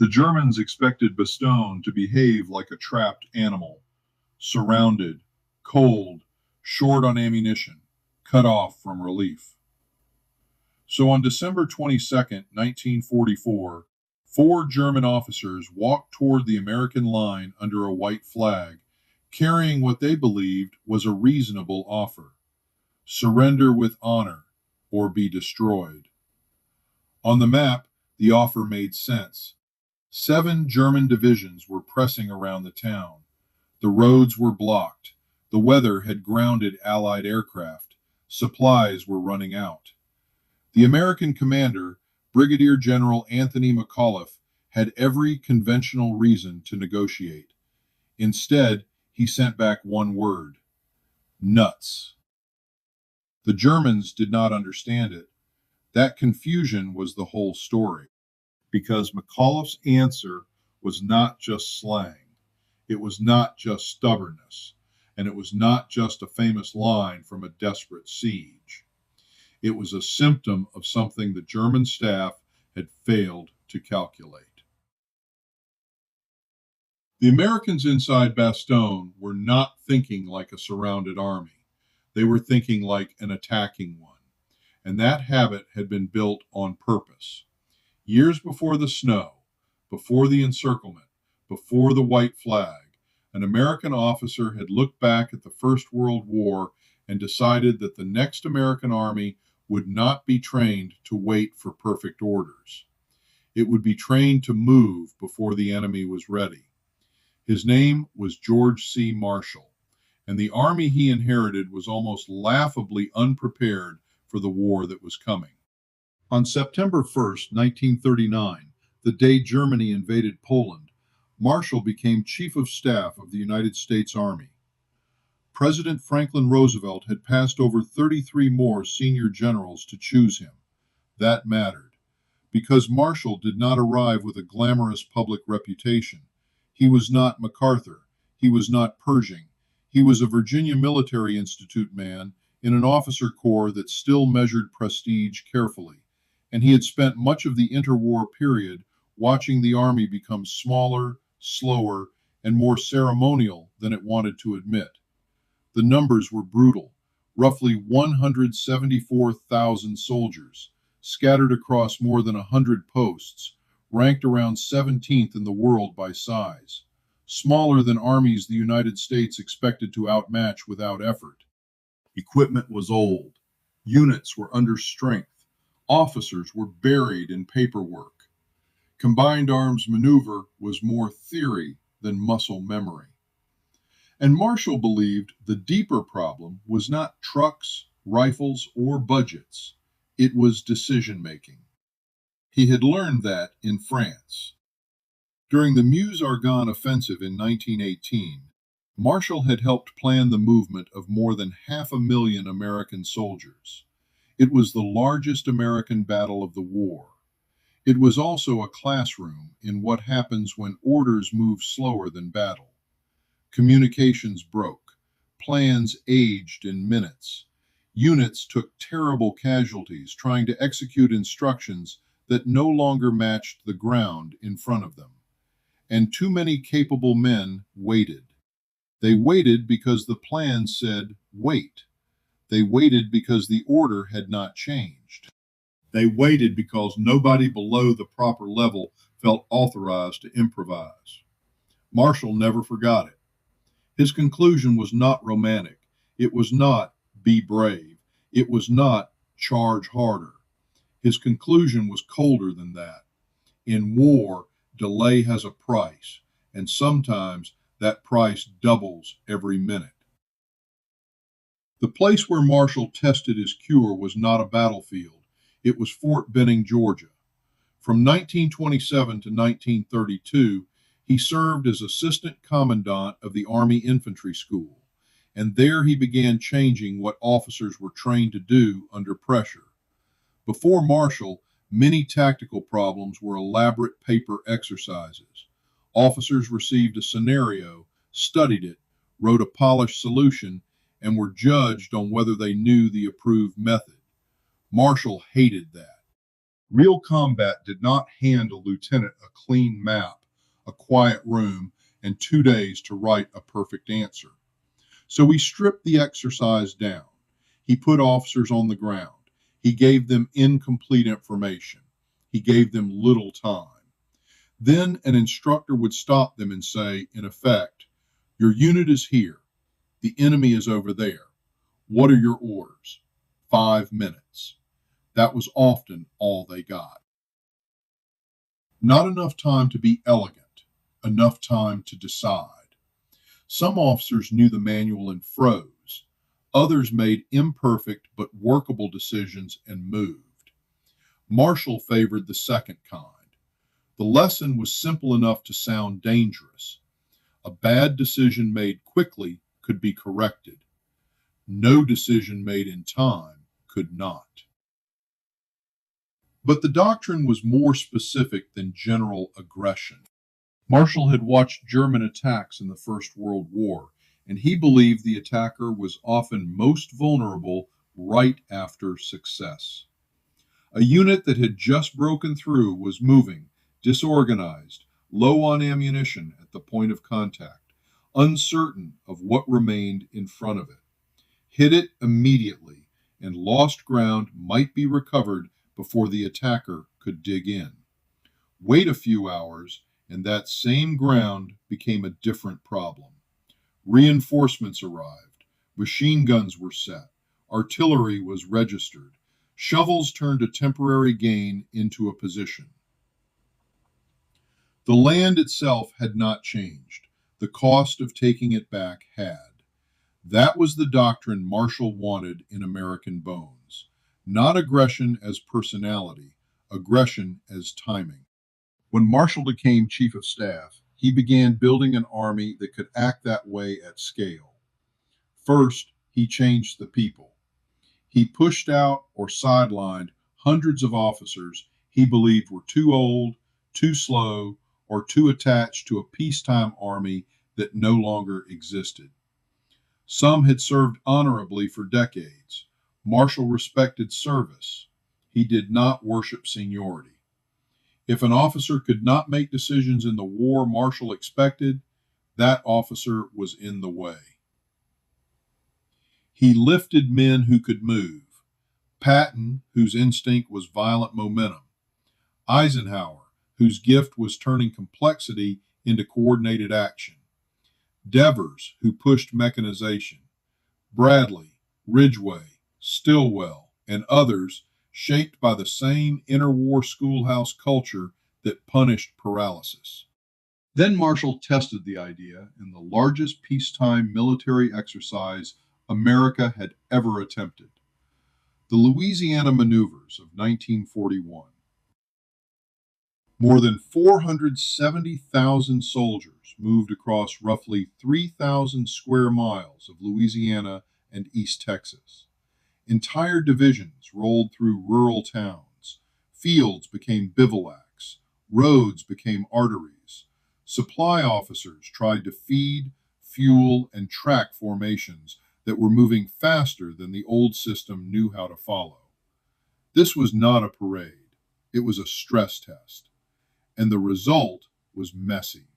The Germans expected Bastogne to behave like a trapped animal, surrounded, cold, short on ammunition, cut off from relief. So on December 22nd, 1944, four German officers walked toward the American line under a white flag, carrying what they believed was a reasonable offer: surrender with honor or be destroyed. On the map, the offer made sense. 7 German divisions were pressing around the town. The roads were blocked. The weather had grounded Allied aircraft. Supplies were running out. The American commander, Brigadier General Anthony McAuliffe, had every conventional reason to negotiate. Instead, he sent back one word: nuts. The Germans did not understand it. That confusion was the whole story, because McAuliffe's answer was not just slang. It was not just stubbornness, and it was not just a famous line from a desperate siege. It was a symptom of something the German staff had failed to calculate. The Americans inside Bastogne were not thinking like a surrounded army. They were thinking like an attacking one, and that habit had been built on purpose. Years before the snow, before the encirclement, before the white flag, an American officer had looked back at the First World War and decided that the next American army would not be trained to wait for perfect orders. It would be trained to move before the enemy was ready. His name was George C. Marshall, and the army he inherited was almost laughably unprepared for the war that was coming. On September 1st, 1939, the day Germany invaded Poland, Marshall became Chief of Staff of the United States Army. President Franklin Roosevelt had passed over 33 more senior generals to choose him. That mattered, because Marshall did not arrive with a glamorous public reputation. He was not MacArthur. He was not Pershing. He was a Virginia Military Institute man in an officer corps that still measured prestige carefully, and he had spent much of the interwar period watching the Army become smaller, slower, and more ceremonial than it wanted to admit. The numbers were brutal: roughly 174,000 soldiers, scattered across more than 100 posts, ranked around 17th in the world by size, smaller than armies the United States expected to outmatch without effort. Equipment was old, units were under strength, officers were buried in paperwork. Combined arms maneuver was more theory than muscle memory. And Marshall believed the deeper problem was not trucks, rifles, or budgets. It was decision-making. He had learned that in France. During the Meuse-Argonne offensive in 1918, Marshall had helped plan the movement of more than 500,000 American soldiers. It was the largest American battle of the war. It was also a classroom in what happens when orders move slower than battle. Communications broke. Plans aged in minutes. Units took terrible casualties trying to execute instructions that no longer matched the ground in front of them. And too many capable men waited. They waited because the plan said, wait. They waited because the order had not changed. They waited because nobody below the proper level felt authorized to improvise. Marshall never forgot it. His conclusion was not romantic. It was not be brave. It was not charge harder. His conclusion was colder than that. In war, delay has a price, and sometimes that price doubles every minute. The place where Marshall tested his cure was not a battlefield. It was Fort Benning, Georgia. From 1927 to 1932, he served as assistant commandant of the Army Infantry School, and there he began changing what officers were trained to do under pressure. Before Marshall, many tactical problems were elaborate paper exercises. Officers received a scenario, studied it, wrote a polished solution, and were judged on whether they knew the approved method. Marshall hated that. Real combat did not hand a lieutenant a clean map, a quiet room, and 2 days to write a perfect answer. So he stripped the exercise down. He put officers on the ground. He gave them incomplete information. He gave them little time. Then an instructor would stop them and say, in effect, your unit is here. The enemy is over there. What are your orders? 5 minutes. That was often all they got. Not enough time to be elegant, enough time to decide. Some officers knew the manual and froze. Others made imperfect but workable decisions and moved. Marshall favored the second kind. The lesson was simple enough to sound dangerous. A bad decision made quickly could be corrected. No decision made in time could not. But the doctrine was more specific than general aggression. Marshall had watched German attacks in the First World War, and he believed the attacker was often most vulnerable right after success. A unit that had just broken through was moving, disorganized, low on ammunition at the point of contact, uncertain of what remained in front of it. Hit it immediately, and lost ground might be recovered before the attacker could dig in. Wait a few hours, and that same ground became a different problem. Reinforcements arrived, machine guns were set, artillery was registered, shovels turned a temporary gain into a position. The land itself had not changed. The cost of taking it back had. That was the doctrine Marshall wanted in American bones. Not aggression as personality, aggression as timing. When Marshall became chief of staff, he began building an army that could act that way at scale. First, he changed the people. He pushed out or sidelined hundreds of officers he believed were too old, too slow, or too attached to a peacetime army that no longer existed. Some had served honorably for decades. Marshall respected service. He did not worship seniority. If an officer could not make decisions in the war Marshall expected, that officer was in the way. He lifted men who could move. Patton, whose instinct was violent momentum. Eisenhower, whose gift was turning complexity into coordinated action. Devers, who pushed mechanization. Bradley, Ridgway, Stilwell, and others shaped by the same interwar schoolhouse culture that punished paralysis. Then Marshall tested the idea in the largest peacetime military exercise America had ever attempted, the Louisiana Maneuvers of 1941. More than 470,000 soldiers moved across roughly 3,000 square miles of Louisiana and East Texas. Entire divisions rolled through rural towns. Fields became bivouacs. Roads became arteries. Supply officers tried to feed, fuel, and track formations that were moving faster than the old system knew how to follow. This was not a parade. It was a stress test. And the result was messy.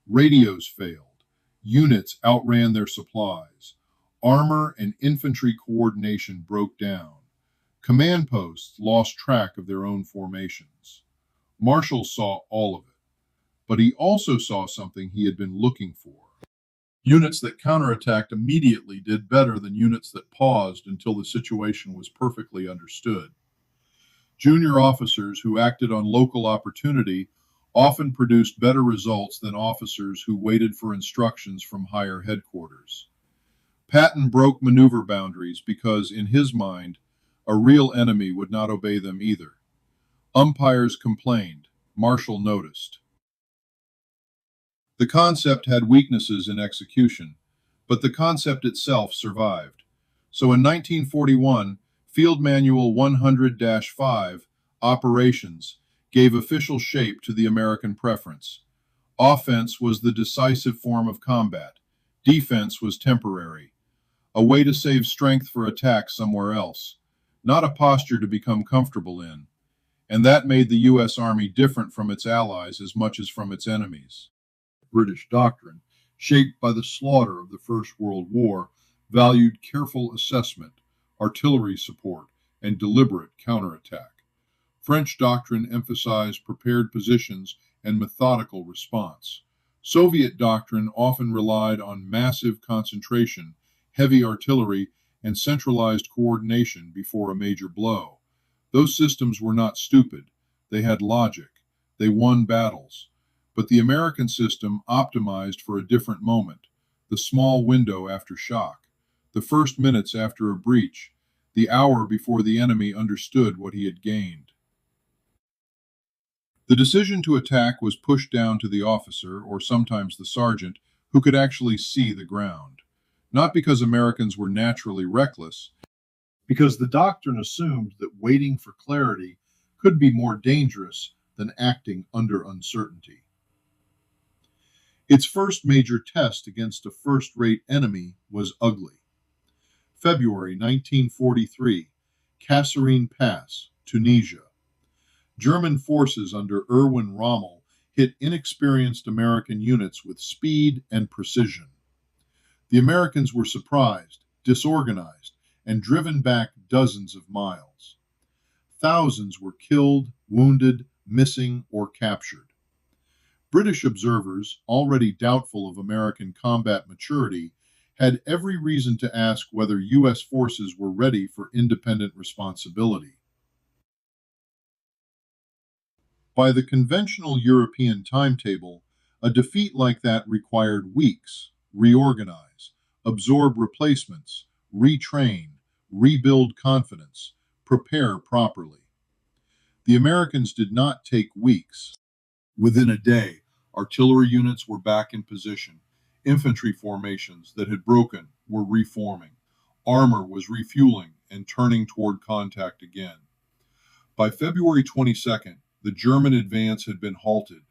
Radios failed. Units outran their supplies. Armor and infantry coordination broke down. Command posts lost track of their own formations. Marshall saw all of it, but he also saw something he had been looking for. Units that counterattacked immediately did better than units that paused until the situation was perfectly understood. Junior officers who acted on local opportunity often produced better results than officers who waited for instructions from higher headquarters. Patton broke maneuver boundaries because, in his mind, a real enemy would not obey them either. Umpires complained. Marshall noticed. The concept had weaknesses in execution, but the concept itself survived. So in 1941, Field Manual 100-5, Operations, gave official shape to the American preference. Offense was the decisive form of combat. Defense was temporary, a way to save strength for attack somewhere else, not a posture to become comfortable in. and that made the U.S. Army different from its allies as much as from its enemies. British doctrine, shaped by the slaughter of the First World War, valued careful assessment, artillery support, and deliberate counterattack. French doctrine emphasized prepared positions and methodical response. Soviet doctrine often relied on massive concentration, heavy artillery, and centralized coordination before a major blow. Those systems were not stupid. They had logic. They won battles. But the American system optimized for a different moment, the small window after shock, the first minutes after a breach, the hour before the enemy understood what he had gained. The decision to attack was pushed down to the officer, or sometimes the sergeant, who could actually see the ground. Not because Americans were naturally reckless, because the doctrine assumed that waiting for clarity could be more dangerous than acting under uncertainty. Its first major test against a first-rate enemy was ugly. February 1943, Kasserine Pass, Tunisia. German forces under Erwin Rommel hit inexperienced American units with speed and precision. The Americans were surprised, disorganized, and driven back dozens of miles. Thousands were killed, wounded, missing, or captured. British observers, already doubtful of American combat maturity, had every reason to ask whether U.S. forces were ready for independent responsibility. By the conventional European timetable, a defeat like that required weeks, reorganize, absorb replacements, retrain, rebuild confidence, prepare properly. The Americans did not take weeks. Within a day, artillery units were back in position. Infantry formations that had broken were reforming. Armor was refueling and turning toward contact again. By February 22nd, the German advance had been halted.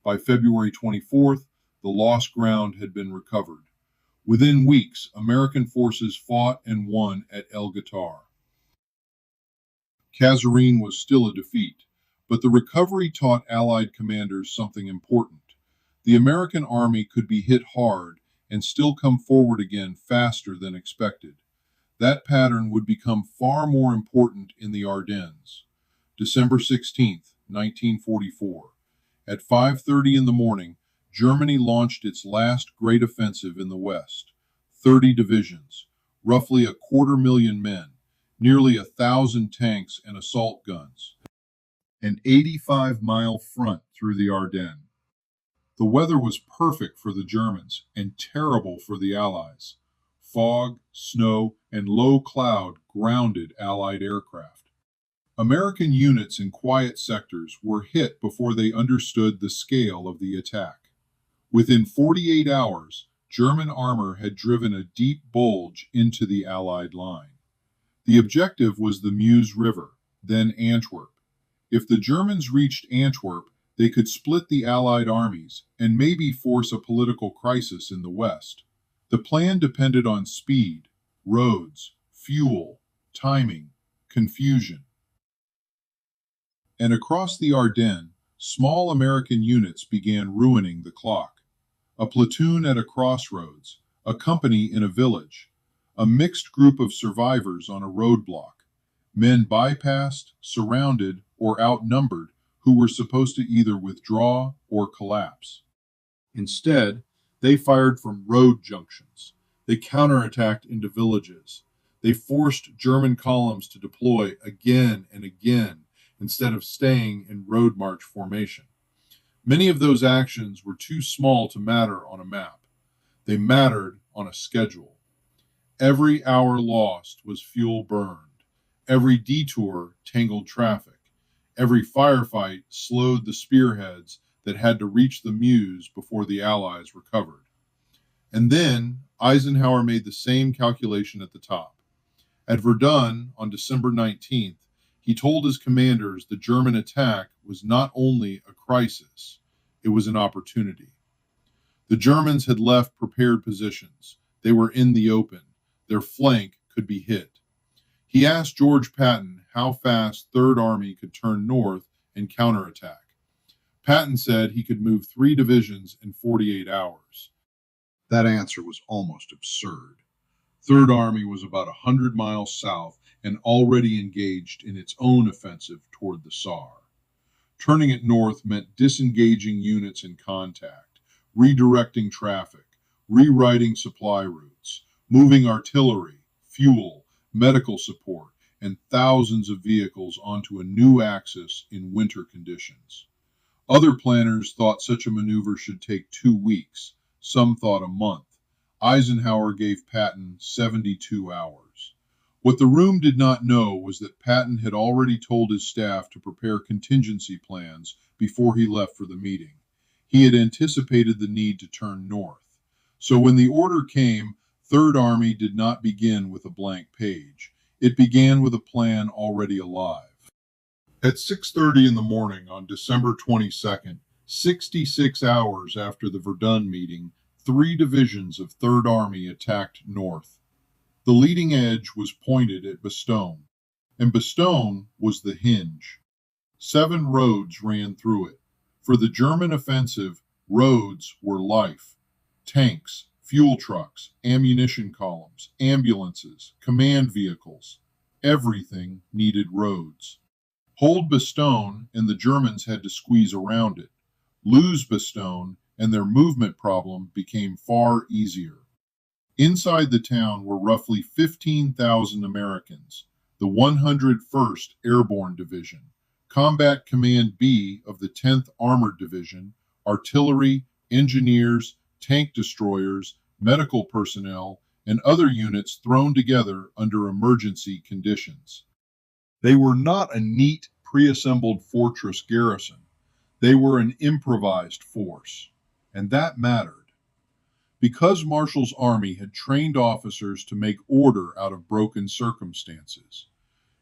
By February 24th, the lost ground had been recovered. Within weeks, American forces fought and won at El Guitar. Kasserine was still a defeat, but the recovery taught Allied commanders something important. The American army could be hit hard and still come forward again faster than expected. That pattern would become far more important in the Ardennes. December 16th, 1944. At 5:30 in the morning, Germany launched its last great offensive in the West. 30 divisions, roughly 250,000 men, nearly 1,000 tanks and assault guns, an 85-mile front through the Ardennes. The weather was perfect for the Germans and terrible for the Allies. Fog, snow, and low cloud grounded Allied aircraft. American units in quiet sectors were hit before they understood the scale of the attack. Within 48 hours, German armor had driven a deep bulge into the Allied line. The objective was the Meuse River, then Antwerp. If the Germans reached Antwerp, they could split the Allied armies and maybe force a political crisis in the West. The plan depended on speed, roads, fuel, timing, confusion. And across the Ardennes, small American units began ruining the clock. A platoon at a crossroads, a company in a village, a mixed group of survivors on a roadblock, men bypassed, surrounded, or outnumbered who were supposed to either withdraw or collapse. Instead, they fired from road junctions. They counterattacked into villages. They forced German columns to deploy again and again, instead of staying in road march formation. Many of those actions were too small to matter on a map. They mattered on a schedule. Every hour lost was fuel burned. Every detour tangled traffic. Every firefight slowed the spearheads that had to reach the Meuse before the Allies recovered. And then Eisenhower made the same calculation at the top. At Verdun on December 19th, he told his commanders the German attack was not only a crisis, it was an opportunity. The Germans had left prepared positions. They were in the open. Their flank could be hit. He asked George Patton how fast Third Army could turn north and counterattack. Patton said he could move 3 divisions in 48 hours. That answer was almost absurd. Third Army was about 100 miles south and already engaged in its own offensive toward the Saar. Turning it north meant disengaging units in contact, redirecting traffic, rewriting supply routes, moving artillery, fuel, medical support, and thousands of vehicles onto a new axis in winter conditions. Other planners thought such a maneuver should take 2 weeks. Some thought a month. Eisenhower gave Patton 72 hours. What the room did not know was that Patton had already told his staff to prepare contingency plans before he left for the meeting. He had anticipated the need to turn north. So when the order came, Third Army did not begin with a blank page. It began with a plan already alive. At 6:30 in the morning on December 22nd, 66 hours after the Verdun meeting, 3 divisions of Third Army attacked north. The leading edge was pointed at Bastogne, and Bastogne was the hinge. 7 roads ran through it. For the German offensive, roads were life. Tanks, fuel trucks, ammunition columns, ambulances, command vehicles. Everything needed roads. Hold Bastogne, and the Germans had to squeeze around it. Lose Bastogne, and their movement problem became far easier. Inside the town were roughly 15,000 Americans, the 101st Airborne Division, Combat Command B of the 10th Armored Division, artillery, engineers, tank destroyers, medical personnel, and other units thrown together under emergency conditions. They were not a neat, pre-assembled fortress garrison. They were an improvised force, and that mattered. Because Marshall's army had trained officers to make order out of broken circumstances,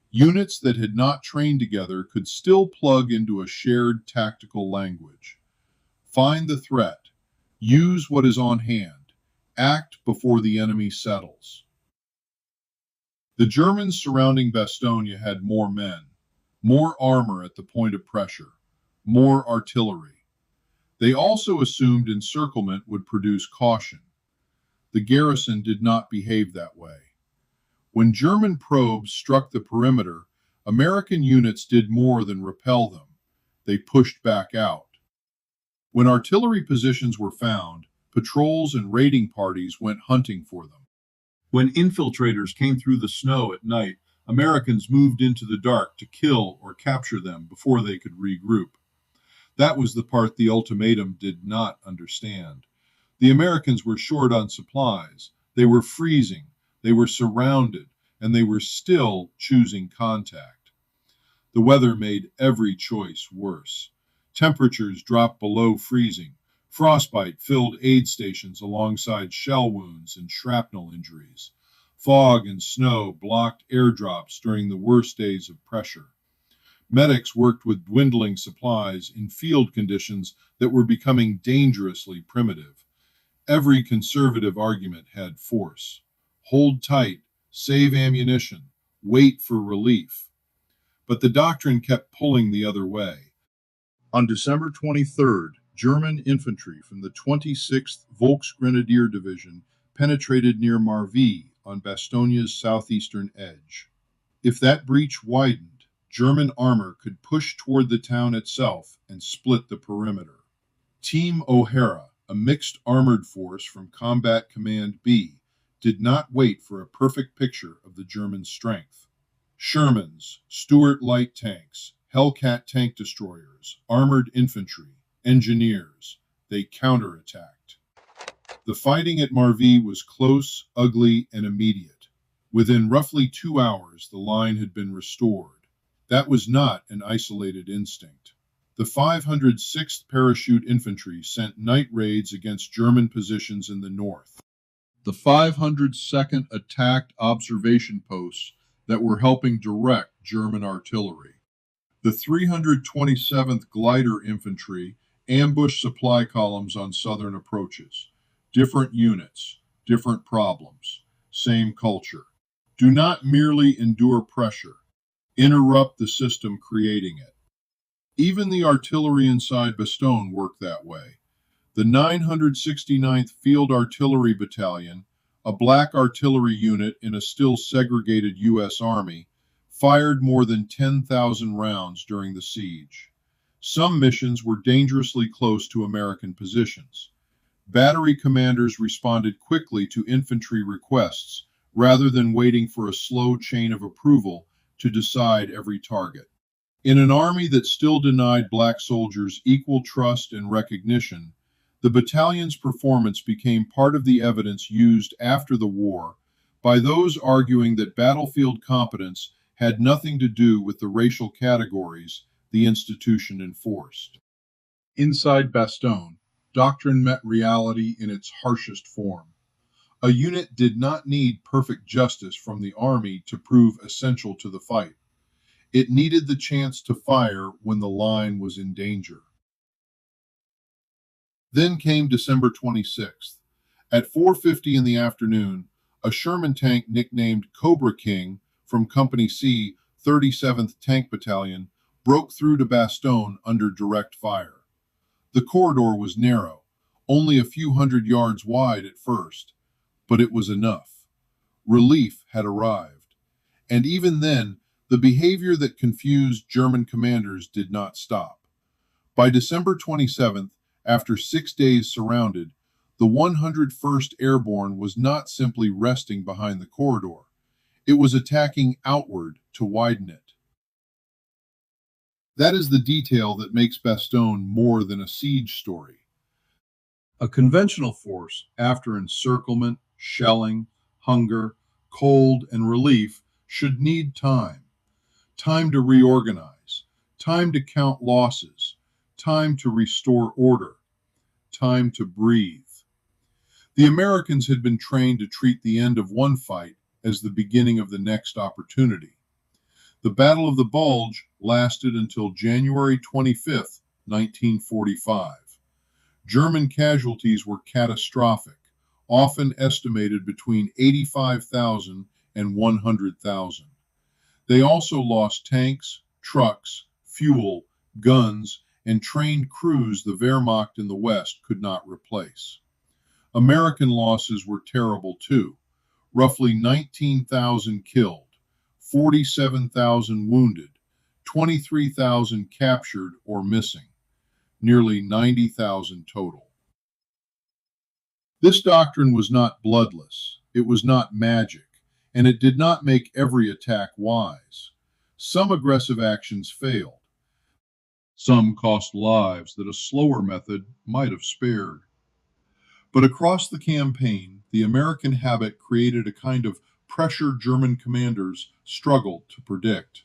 units that had not trained together could still plug into a shared tactical language. Find the threat, use what is on hand, act before the enemy settles. The Germans surrounding Bastogne had more men, more armor at the point of pressure, more artillery. They also assumed encirclement would produce caution. The garrison did not behave that way. When German probes struck the perimeter, American units did more than repel them. They pushed back out. When artillery positions were found, patrols and raiding parties went hunting for them. When infiltrators came through the snow at night, Americans moved into the dark to kill or capture them before they could regroup. That was the part the ultimatum did not understand. The Americans were short on supplies. They were freezing. They were surrounded, and they were still choosing contact. The weather made every choice worse. Temperatures dropped below freezing. Frostbite filled aid stations alongside shell wounds and shrapnel injuries. Fog and snow blocked airdrops during the worst days of pressure. Medics worked with dwindling supplies in field conditions that were becoming dangerously primitive. Every conservative argument had force. Hold tight, save ammunition, wait for relief. But the doctrine kept pulling the other way. On December 23rd, German infantry from the 26th Volksgrenadier Division penetrated near Marville on Bastogne's southeastern edge. If that breach widened, German armor could push toward the town itself and split the perimeter. Team O'Hara, a mixed armored force from Combat Command B, did not wait for a perfect picture of the German strength. Shermans, Stuart light tanks, Hellcat tank destroyers, armored infantry, engineers, they counterattacked. The fighting at Marville was close, ugly, and immediate. Within roughly 2 hours, the line had been restored. That was not an isolated instinct. The 506th Parachute Infantry sent night raids against German positions in the north. The 502nd attacked observation posts that were helping direct German artillery. The 327th Glider Infantry ambushed supply columns on southern approaches. Different units, different problems, same culture. Do not merely endure pressure. Interrupt the system creating it. Even the artillery inside Bastogne worked that way. The 969th Field Artillery Battalion, a black artillery unit in a still segregated U.S. Army, fired more than 10,000 rounds during the siege. Some missions were dangerously close to American positions. Battery commanders responded quickly to infantry requests rather than waiting for a slow chain of approval to decide every target. In an army that still denied black soldiers equal trust and recognition, the battalion's performance became part of the evidence used after the war by those arguing that battlefield competence had nothing to do with the racial categories the institution enforced. Inside Bastogne, Doctrine met reality in its harshest form. A unit did not need perfect justice from the army to prove essential to the fight. It needed the chance to fire when the line was in danger. Then came December 26th. At 4:50 in the afternoon, a Sherman tank nicknamed Cobra King from Company C, 37th Tank Battalion, broke through to Bastogne under direct fire. The corridor was narrow, only a few hundred yards wide at first, but it was enough. Relief had arrived, and even then, the behavior that confused German commanders did not stop. By December 27th, after 6 days surrounded, the 101st Airborne was not simply resting behind the corridor. It was attacking outward to widen it. That is the detail that makes Bastogne more than a siege story. A conventional force, after encirclement, shelling, hunger, cold, and relief, should need time. Time to reorganize, time to count losses, time to restore order, time to breathe. The Americans had been trained to treat the end of one fight as the beginning of the next opportunity. The Battle of the Bulge lasted until January 25, 1945. German casualties were catastrophic, often estimated between 85,000 and 100,000. They also lost tanks, trucks, fuel, guns, and trained crews the Wehrmacht in the West could not replace. American losses were terrible too. Roughly 19,000 killed, 47,000 wounded, 23,000 captured or missing, nearly 90,000 total. This doctrine was not bloodless, it was not magic, and it did not make every attack wise. Some aggressive actions failed. Some cost lives that a slower method might have spared. But across the campaign, the American habit created a kind of pressure German commanders struggled to predict.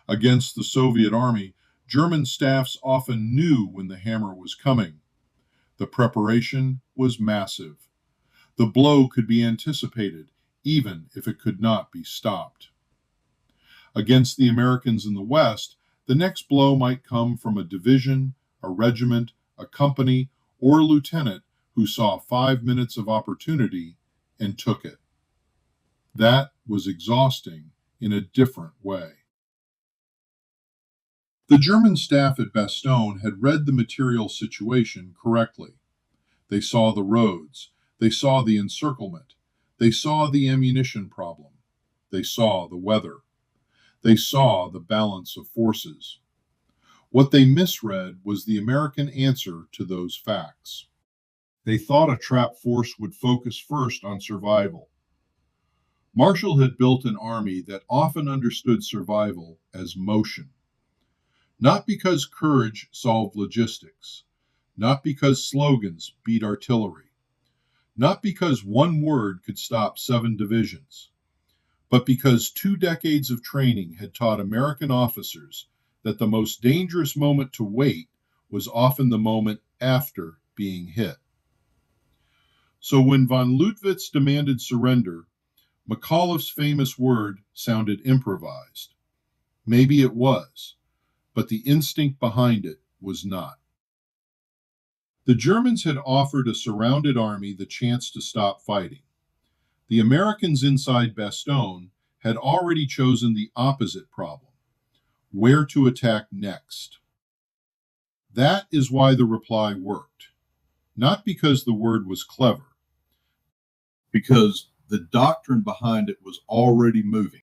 Against the Soviet army, German staffs often knew when the hammer was coming. The preparation was massive. The blow could be anticipated, even if it could not be stopped. Against the Americans in the West, the next blow might come from a division, a regiment, a company, or a lieutenant who saw 5 minutes of opportunity and took it. That was exhausting in a different way. The German staff at Bastogne had read the material situation correctly. They saw the roads, they saw the encirclement, they saw the ammunition problem, they saw the weather, they saw the balance of forces. What they misread was the American answer to those facts. They thought a trap force would focus first on survival. Marshall had built an army that often understood survival as motion. Not because courage solved logistics, not because slogans beat artillery, not because one word could stop 7 divisions, but because 2 decades of training had taught American officers that the most dangerous moment to wait was often the moment after being hit. So when von Lüttwitz demanded surrender, McAuliffe's famous word sounded improvised. Maybe it was, but the instinct behind it was not. The Germans had offered a surrounded army the chance to stop fighting. The Americans inside Bastogne had already chosen the opposite problem: where to attack next. That is why the reply worked. Not because the word was clever, because the doctrine behind it was already moving.